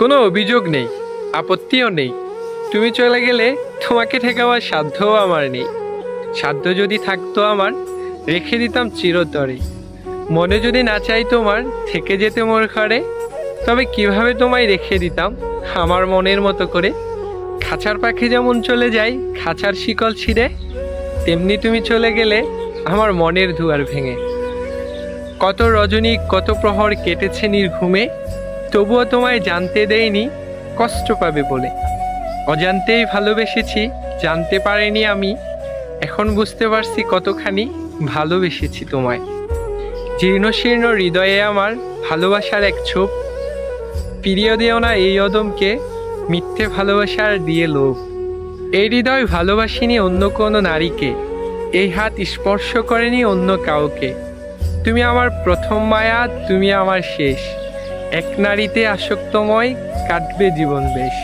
কোনো অভিযোগ নেই, আপত্তিও নেই। তুমি চলে গেলে তোমাকে ঠেকাবার সাধ্যও আমার নেই। সাধ্য যদি থাকতো আমার, রেখে দিতাম চিরতরে। মনে যদি না চাই তোমার থেকে যেতে মোর ঘরে, তবে কিভাবে তোমায় রেখে দিতাম আমার মনের মতো করে। খাঁচার পাখি যেমন চলে যায় খাঁচার শিকল ছিঁড়ে, তেমনি তুমি চলে গেলে আমার মনের দুয়ার ভেঙে। কত রজনী কত প্রহর কেটেছে নির্ঘুমে, তবুও তোমায় জানতে দেইনি কষ্ট পাবে বলে। অজান্তেই ভালোবেসেছি, জানতে পারিনি আমি, এখন বুঝতে পারছি কতখানি ভালোবেসেছি তোমায়। জীর্ণ শীর্ণ হৃদয়ে আমার ভালোবাসার এক ছোপ, ফিরিয়ে দিও না এই অদমকে মিথ্যে ভালোবাসার দিয়ে লোভ। এই হৃদয় ভালোবাসিনি অন্য কোনো নারীকে, এই হাত স্পর্শ করেনি অন্য কাউকে। তুমি আমার প্রথম মায়া, তুমি আমার শেষ, এক নারীতে আসক্তময় কাটবে জীবন বেশ।